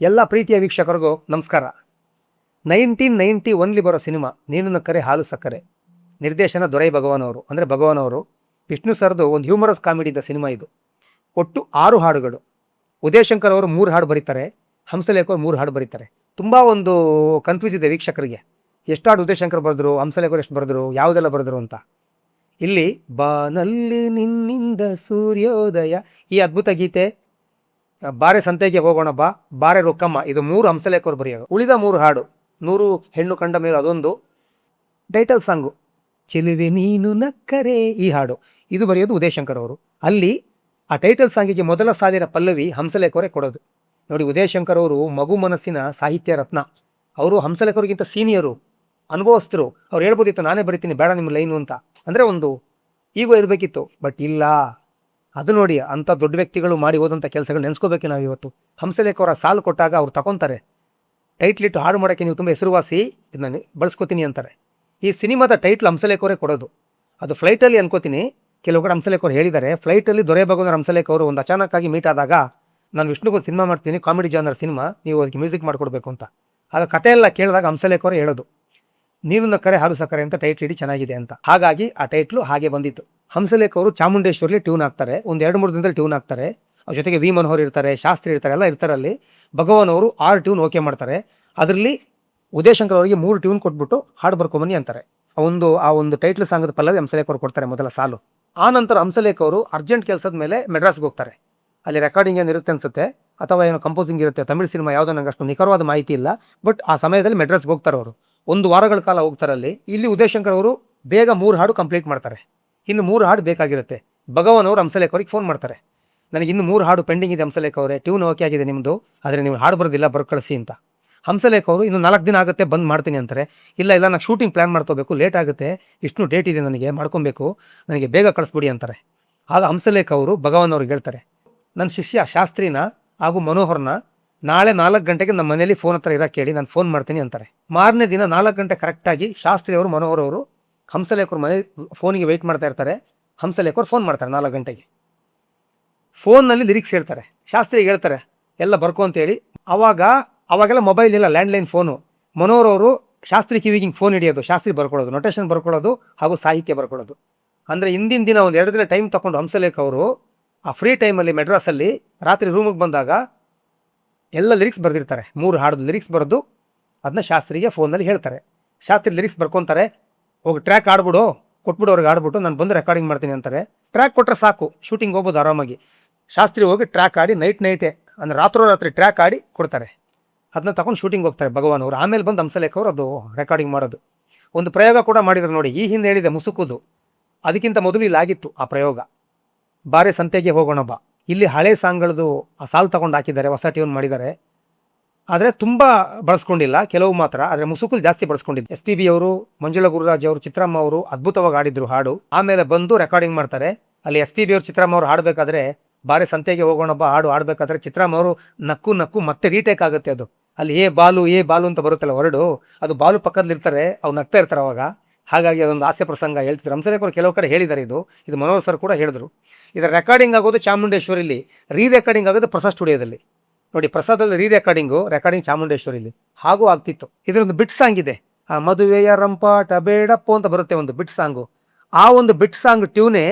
ಎಲ್ಲ ಪ್ರೀತಿಯ ವೀಕ್ಷಕರಿಗೂ ನಮಸ್ಕಾರ. 1991ಲಿ ಬರೋ ಸಿನಿಮಾ ನೀನು ಕರೆ ಹಾಲು ಸಕ್ಕರೆ. ನಿರ್ದೇಶನ ದೊರೈ ಭಗವಾನ್ ಅವರು, ಅಂದರೆ ಭಗವಾನ್ ಅವರು. ವಿಷ್ಣು ಸರ್ದು ಒಂದು ಹ್ಯೂಮರಸ್ ಕಾಮಿಡಿ ಇದ್ದ ಸಿನಿಮಾ ಇದು. ಒಟ್ಟು 6 ಹಾಡುಗಳು. ಉದಯ್ ಶಂಕರ್ ಅವರು 3 ಹಾಡು ಬರೀತಾರೆ, ಹಂಸಲೇಖ ಅವರು 3 ಹಾಡು ಬರೀತಾರೆ. ತುಂಬ ಒಂದು ಕನ್ಫ್ಯೂಸ್ ಇದೆ ವೀಕ್ಷಕರಿಗೆ, ಎಷ್ಟು ಹಾಡು ಉದಯ್ ಶಂಕರ್ ಬರೆದ್ರು, ಹಂಸಲೇಖ ಅವರು ಎಷ್ಟು ಬರೆದ್ರು, ಯಾವುದೆಲ್ಲ ಬರೆದ್ರು ಅಂತ. ಇಲ್ಲಿ ಬಾನಲ್ಲಿ ನಿನ್ನಿಂದ ಸೂರ್ಯೋದಯ ಈ ಅದ್ಭುತ ಗೀತೆ, ಬಾರೆ ಸಂತೆಗೆ ಹೋಗೋಣ ಬಾ, ಬಾರೆ ರೊಕ್ಕಮ್ಮ, ಇದು 3 ಹಂಸಲೇಖ ಅವರು ಬರೆಯೋದು. ಉಳಿದ 3 ಹಾಡು 100 ಹೆಣ್ಣು ಕಂಡ ಮೇಲೆ ಅದೊಂದು, ಟೈಟಲ್ ಸಾಂಗು ಚೆಲುವೆ ನೀನು ನಕ್ಕರೆ ಈ ಹಾಡು, ಇದು ಬರೆಯೋದು ಉದಯ್ ಶಂಕರ್ ಅವರು. ಅಲ್ಲಿ ಆ ಟೈಟಲ್ ಸಾಂಗಿಗೆ ಮೊದಲ ಸಾಲಿನ ಪಲ್ಲವಿ ಹಂಸಲೇಖ ಅವರೇ ಕೊಡೋದು. ನೋಡಿ, ಉದಯ್ ಶಂಕರ್ ಅವರು ಮಗು ಮನಸ್ಸಿನ ಸಾಹಿತ್ಯ ರತ್ನ. ಅವರು ಹಂಸಲೇಖ ಅವರಿಗಿಂತ ಸೀನಿಯರು, ಅನುಭವಸ್ಥರು. ಅವ್ರು ಹೇಳ್ಬೋದಿತ್ತು ನಾನೇ ಬರಿತೀನಿ ಬೇಡ ನಿಮ್ಮ ಲೈನು ಅಂತ, ಅಂದರೆ ಒಂದು ಈಗೋ ಇರಬೇಕಿತ್ತು. ಬಟ್ ಇಲ್ಲ, ಅದು ನೋಡಿ, ಅಂಥ ದೊಡ್ಡ ವ್ಯಕ್ತಿಗಳು ಮಾಡಿ ಹೋದಂಥ ಕೆಲಸಗಳು ನೆನೆಸ್ಕೋಬೇಕು ನಾವು ಇವತ್ತು. ಹಂಸಲೇಖ ಅವರ ಸಾಲು ಕೊಟ್ಟಾಗ ಅವ್ರು ತಗೊತಾರೆ, ಟೈಟ್ಲಿಟ್ಟು ಹಾಡು ಮಾಡೋಕ್ಕೆ ನೀವು ತುಂಬ ಹೆಸರುವಾಸಿ, ಇದನ್ನ ಬಳಸ್ಕೋತೀನಿ ಅಂತಾರೆ. ಈ ಸಿನಿಮಾದ ಟೈಟ್ಲ್ ಹಂಸಲೇಖ ಅವರೇ ಕೊಡೋದು. ಅದು ಫ್ಲೈಟಲ್ಲಿ ಅನ್ಕೋತೀನಿ, ಕೆಲವು ಕಡೆ ಹಂಸಲೇಖ ಅವರು ಹೇಳಿದ್ದಾರೆ. ಫ್ಲೈಟಲ್ಲಿ ದೊರೆ ಭಗವಾನ್ ಹಂಸಲೇಖ ಅವರು ಒಂದು ಅಚಾನಕ್ಕಾಗಿ ಮೀಟ್ ಆದಾಗ, ನಾನು ವಿಷ್ಣುಗೊಂದು ಸಿನಿಮಾ ಮಾಡ್ತೀನಿ, ಕಾಮಿಡಿ ಜಾನರ್ ಸಿನಿಮಾ, ನೀವು ಅದಕ್ಕೆ ಮ್ಯೂಸಿಕ್ ಮಾಡಿಕೊಡ್ಬೇಕು ಅಂತ. ಆಗ ಕತೆ ಎಲ್ಲ ಕೇಳಿದಾಗ ಹಂಸಲೇಖ ಅವರೇ ಹೇಳೋದು, ನೀನು ಕರೆ ಹಾಲು ಸಕ್ಕರೆ ಅಂತ ಟೈಟ್ಲ್ ಇಡಿ ಚೆನ್ನಾಗಿದೆ ಅಂತ. ಹಾಗಾಗಿ ಆ ಟೈಟ್ಲು ಹಾಗೆ ಬಂದಿತ್ತು. ಹಂಸಲೇಖ ಅವರು ಚಾಮುಂಡೇಶ್ವರಿಲಿ ಟ್ಯೂನ್ ಹಾಕ್ತಾರೆ, ಒಂದು 2-3 ದಿನದಲ್ಲಿ ಟ್ಯೂನ್ ಹಾಕ್ತಾರೆ. ಅವ್ರ ಜೊತೆಗೆ ವಿ ಮನೋಹರ್ ಇರ್ತಾರೆ, ಶಾಸ್ತ್ರಿ ಇರ್ತಾರೆ, ಎಲ್ಲ ಇರ್ತಾರಲ್ಲಿ. ಭಗವಾನ್ ಅವರು 6 ಟ್ಯೂನ್ ಓಕೆ ಮಾಡ್ತಾರೆ. ಅದರಲ್ಲಿ ಉದಯ್ ಶಂಕರ್ ಅವರಿಗೆ 3 ಟ್ಯೂನ್ ಕೊಟ್ಬಿಟ್ಟು ಹಾಡು ಬರ್ಕೊಂಬನ್ನಿ ಅಂತಾರೆ. ಆ ಒಂದು ಟೈಟ್ಲ್ ಸಾಂಗದ ಪಲ್ಲವಿ ಹಂಸಲೇಖ ಅವರು ಕೊಡ್ತಾರೆ, ಮೊದಲ ಸಾಲು. ಆ ನಂತರ ಹಂಸಲೇಖ ಅವರು ಅರ್ಜೆಂಟ್ ಕೆಲಸದ ಮೇಲೆ ಮೆಡ್ರಾಸ್ಗೆ ಹೋಗ್ತಾರೆ. ಅಲ್ಲಿ ರೆಕಾರ್ಡಿಂಗ್ ಏನಿರುತ್ತೆ ಅನ್ಸುತ್ತೆ, ಅಥವಾ ಏನೋ ಕಂಪೋಸಿಂಗ್ ಇರುತ್ತೆ. ತಮಿಳ್ ಸಿನಿಮಾ ಯಾವುದೋ ನಂಗೆ ಅಷ್ಟು ನಿಖರವಾದ ಮಾಹಿತಿ ಇಲ್ಲ. ಬಟ್ ಆ ಸಮಯದಲ್ಲಿ ಮೆಡ್ರಾಸ್ಗೆ ಹೋಗ್ತಾರೆ ಅವರು. 1 ವಾರಗಳ ಕಾಲ ಹೋಗ್ತಾರಲ್ಲಿ. ಇಲ್ಲಿ ಉದಯ್ ಶಂಕರ್ ಅವರು ಬೇಗ 3 ಹಾಡು ಕಂಪ್ಲೀಟ್ ಮಾಡ್ತಾರೆ. ಇನ್ನು 3 ಹಾಡು ಬೇಕಾಗಿರುತ್ತೆ. ಭಗವಾನ್ ಅವರು ಹಂಸಲೇಖ ಅವ್ರಿಗೆ ಫೋನ್ ಮಾಡ್ತಾರೆ, ನನಗೆ ಇನ್ನು 3 ಹಾಡು ಪೆಂಡಿಂಗ್ ಇದೆ ಹಂಸಲೇಖ ಅವರೇ, ಟ್ಯೂನ್ ಓಕೆ ಆಗಿದೆ ನಿಮ್ಮದು, ಆದರೆ ನೀವು ಹಾಡು ಬರೋದಿಲ್ಲ, ಕಳಿಸಿ ಅಂತ. ಹಂಸಲೇಖ ಅವರು ಇನ್ನು 4 ದಿನ ಆಗುತ್ತೆ, ಬಂದು ಮಾಡ್ತೀನಿ ಅಂತಾರೆ. ಇಲ್ಲ ನಾನು ಶೂಟಿಂಗ್ ಪ್ಲ್ಯಾನ್ ಮಾಡ್ಕೋಬೇಕು, ಲೇಟ್ ಆಗುತ್ತೆ, ಇಷ್ಟು ಡೇಟ್ ಇದೆ ನನಗೆ, ಮಾಡ್ಕೊಬೇಕು, ನನಗೆ ಬೇಗ ಕಳಿಸ್ಬಿಡಿ ಅಂತಾರೆ. ಆಗ ಹಂಸಲೇಖ ಅವರು ಭಗವಾನ್ ಅವ್ರಿಗೆ ಹೇಳ್ತಾರೆ, ನನ್ನ ಶಿಷ್ಯ ಶಾಸ್ತ್ರಿನ ಹಾಗೂ ಮನೋಹರ್ನ ನಾಳೆ 4 ಗಂಟೆಗೆ ನಮ್ಮ ಮನೇಲಿ ಫೋನ್ ಹತ್ರ ಇರೋಕ್ಕೆ ಹೇಳಿ, ನಾನು ಫೋನ್ ಮಾಡ್ತೀನಿ ಅಂತಾರೆ. ಮಾರನೇ ದಿನ 4 ಗಂಟೆ ಕರೆಕ್ಟಾಗಿ ಶಾಸ್ತ್ರಿ ಅವರು ಮನೋಹರ್ ಅವರು ಹಂಸಲೇಖ ಅವ್ರ ಮನೆ ಫೋನಿಗೆ ವೆಯ್ಟ್ ಮಾಡ್ತಾ ಇರ್ತಾರೆ. ಹಂಸಲೇಖ ಅವ್ರು ಫೋನ್ ಮಾಡ್ತಾರೆ 4 ಗಂಟೆಗೆ. ಫೋನ್ನಲ್ಲಿ ಲಿರಿಕ್ಸ್ ಹೇಳ್ತಾರೆ, ಶಾಸ್ತ್ರಿಗೆ ಹೇಳ್ತಾರೆ ಎಲ್ಲ ಬರ್ಕೊ ಅಂತೇಳಿ. ಅವಾಗೆಲ್ಲ ಮೊಬೈಲ್ ಇಲ್ಲ, ಲ್ಯಾಂಡ್ಲೈನ್ ಫೋನು. ಮನೋಹರ್ ಅವರು ಶಾಸ್ತ್ರಿ ಕಿವಿಗೆ ಫೋನ್ ಹಿಡಿಯೋದು, ಶಾಸ್ತ್ರಿ ಬರ್ಕೊಳ್ಳೋದು, ನೊಟೇಷನ್ ಬರ್ಕೊಳ್ಳೋದು ಹಾಗೂ ಸಾಹಿತ್ಯ ಬರ್ಕೊಳ್ಳೋದು. ಅಂದರೆ ಹಿಂದಿನ ದಿನ ಒಂದು 2 ದಿನ ಟೈಮ್ ತೊಗೊಂಡು ಹಂಸಲೇಖ ಅವರು ಆ ಫ್ರೀ ಟೈಮಲ್ಲಿ ಮೆಡ್ರಾಸಲ್ಲಿ ರಾತ್ರಿ ರೂಮಿಗೆ ಬಂದಾಗ ಎಲ್ಲ ಲಿರಿಕ್ಸ್ ಬರೆದಿರ್ತಾರೆ. 3 ಹಾಡು ಲಿರಿಕ್ಸ್ ಬರೆದು ಅದನ್ನ ಶಾಸ್ತ್ರಿಗೆ ಫೋನಲ್ಲಿ ಹೇಳ್ತಾರೆ. ಶಾಸ್ತ್ರಿ ಲಿರಿಕ್ಸ್ ಬರ್ಕೊತಾರೆ, ಹೋಗಿ ಟ್ರ್ಯಾಕ್ ಆಡ್ಬಿಡು, ಕೊಟ್ಬಿಡು ಅವ್ರಿಗೆ, ಆಡ್ಬಿಟ್ಟು ನಾನು ಬಂದು ರೆಕಾರ್ಡಿಂಗ್ ಮಾಡ್ತೀನಿ ಅಂತಾರೆ. ಟ್ರ್ಯಾಕ್ ಕೊಟ್ಟರೆ ಸಾಕು, ಶೂಟಿಂಗ್ ಹೋಗ್ಬೋದು ಆರಾಮಾಗಿ. ಶಾಸ್ತ್ರಿ ಹೋಗಿ ಟ್ರ್ಯಾಕ್ ಆಡಿ ನೈಟೇ, ಅಂದರೆ ರಾತ್ರಿ ಟ್ರ್ಯಾಕ್ ಆಡಿ ಕೊಡ್ತಾರೆ. ಅದನ್ನ ತಗೊಂಡು ಶೂಟಿಂಗ್ ಹೋಗ್ತಾರೆ ಭಗವಾನ್ ಅವರು. ಆಮೇಲೆ ಬಂದು ಹಂಸಲೇಖ ಅವರು ಅದು ರೆಕಾರ್ಡಿಂಗ್ ಮಾಡೋದು. ಒಂದು ಪ್ರಯೋಗ ಕೂಡ ಮಾಡಿದ್ರು ನೋಡಿ, ಈ ಹಿಂದೆ ಹೇಳಿದೆ ಮುಸುಕುದು, ಅದಕ್ಕಿಂತ ಮೊದಲು ಇಲ್ಲಿ ಆಗಿತ್ತು ಆ ಪ್ರಯೋಗ. ಬಾರೆ ಸಂತೆಗೆ ಹೋಗೋಣ ಬಾ, ಇಲ್ಲಿ ಹಳೆ ಸಾಂಗ್ಗಳದು ಆ ಸಾಲು ತಗೊಂಡು ಹಾಕಿದ್ದಾರೆ, ಹೊಸ ಟ್ಯೂನ್ ಮಾಡಿದ್ದಾರೆ. ಆದರೆ ತುಂಬ ಬಳಸ್ಕೊಂಡಿಲ್ಲ, ಕೆಲವು ಮಾತ್ರ. ಆದರೆ ಮುಸುಕುಲ್ ಜಾಸ್ತಿ ಬಳಸ್ಕೊಂಡಿದ್ದು. SPB ಅವರು, ಮಂಜುಳಾ ಗುರುರಾಜ್ ಅವರು, ಚಿತ್ರಮ್ಮ ಅವರು ಅದ್ಭುತವಾಗಿ ಆಡಿದ್ರು ಹಾಡು. ಆಮೇಲೆ ಬಂದು ರೆಕಾರ್ಡಿಂಗ್ ಮಾಡ್ತಾರೆ. ಅಲ್ಲಿ SPB ಅವರು ಚಿತ್ರಮ್ಮ ಅವರು ಹಾಡಬೇಕಾದ್ರೆ, ಬಾರೆ ಸಂತೆಗೆ ಹೋಗೋಣ ಬಾ ಹಾಡು ಆಡಬೇಕಾದ್ರೆ ಚಿತ್ರಮ್ಮ ಅವರು ನಕ್ಕು ಮತ್ತೆ ರೀಟೇಕ್ ಆಗುತ್ತೆ ಅದು. ಅಲ್ಲಿ ಏ ಬಾಲು ಅಂತ ಬರುತ್ತಲ್ಲ ಹೊರಡು, ಅದು ಬಾಲು ಪಕ್ಕದಲ್ಲಿರ್ತಾರೆ, ಅವ್ರು ನಗ್ತಾ ಇರ್ತಾರೆ ಅವಾಗ. ಹಾಗಾಗಿ ಅದೊಂದು ಹಾಸ್ಯ ಪ್ರಸಂಗ ಹೇಳ್ತಿದ್ರು. ಹಂಸಲೇಖ ಅವರು ಕೆಲವು ಕಡೆ ಹೇಳಿದ್ದಾರೆ, ಇದು ಮನೋಹರ್ ಸರ್ ಕೂಡ ಹೇಳಿದ್ರು. ಇದರ ರೆಕಾರ್ಡಿಂಗ್ ಆಗೋದು ಚಾಮುಂಡೇಶ್ವರಿಲಿ, ರೀ-ರೆಕಾರ್ಡಿಂಗ್ ಆಗೋದು ಪ್ರಸಾದ್ ಸ್ಟುಡಿಯೋದಲ್ಲಿ. ನೋಡಿ, ಪ್ರಸಾದಲ್ಲಿ ರೆಕಾರ್ಡಿಂಗ್ ಚಾಮುಂಡೇಶ್ವರಿಲಿ ಹಾಗೂ ಆಗ್ತಿತ್ತು. ಇದರೊಂದು ಬಿಟ್ ಸಾಂಗ್ ಇದೆ, ಆ ಮದುವೆಯ ರಂಪಾಟ ಬೇಡಪ್ಪೋ ಅಂತ ಬರುತ್ತೆ, ಒಂದು ಬಿಟ್ ಸಾಂಗು. ಆ ಒಂದು ಬಿಟ್ ಸಾಂಗ್ ಟ್ಯೂನೇ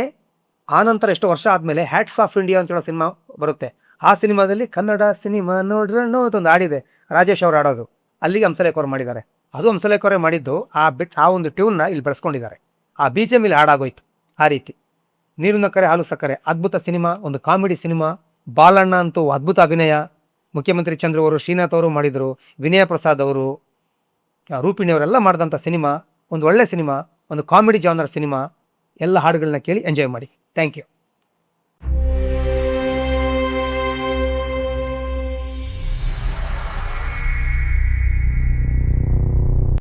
ಆನಂತರ ಎಷ್ಟು ವರ್ಷ ಆದಮೇಲೆ ಹ್ಯಾಟ್ಸ್ ಆಫ್ ಇಂಡಿಯಾ ಅಂತ ಹೇಳೋ ಸಿನಿಮಾ ಬರುತ್ತೆ. ಆ ಸಿನಿಮಾದಲ್ಲಿ ಕನ್ನಡ ಸಿನಿಮಾ ನೋಡ್ರಣ್ಣೋ ಅಂತ ಒಂದು ಹಾಡಿದೆ, ರಾಜೇಶ್ ಅವರು ಆಡೋದು. ಅಲ್ಲಿಗೆ ಹಂಸಲೇಖ ಅವರು ಮಾಡಿದ್ದಾರೆ. ಅದು ಹಂಸಲೇಖ ಅವರೇ ಮಾಡಿದ್ದು. ಆ ಒಂದು ಟ್ಯೂನ್ನ ಇಲ್ಲಿ ಬಳಸ್ಕೊಂಡಿದ್ದಾರೆ. ಆ BGM ಇಲ್ಲಿ ಹಾಡಾಗೋಯ್ತು. ಆ ರೀತಿ ನೀರಿನ ಕರೆ ಹಾಲು ಸಕ್ಕರೆ ಅದ್ಭುತ ಸಿನಿಮಾ, ಒಂದು ಕಾಮಿಡಿ ಸಿನಿಮಾ. ಬಾಲಣ್ಣ ಅಂತೂ ಅದ್ಭುತ ಅಭಿನಯ. ಮುಖ್ಯಮಂತ್ರಿ ಚಂದ್ರ ಅವರು, ಶ್ರೀನಾಥ್ ಅವರು ಮಾಡಿದರು, ವಿನಯ ಪ್ರಸಾದ್ ಅವರು, ರೂಪಿಣಿ ಅವರೆಲ್ಲ ಮಾಡಿದಂಥ ಸಿನಿಮಾ. ಒಂದು ಒಳ್ಳೆ ಸಿನಿಮಾ, ಒಂದು ಕಾಮಿಡಿ ಜಾನರ್ ಸಿನಿಮಾ. ಎಲ್ಲ ಹಾಡುಗಳನ್ನ ಕೇಳಿ ಎಂಜಾಯ್ ಮಾಡಿ. Thank you.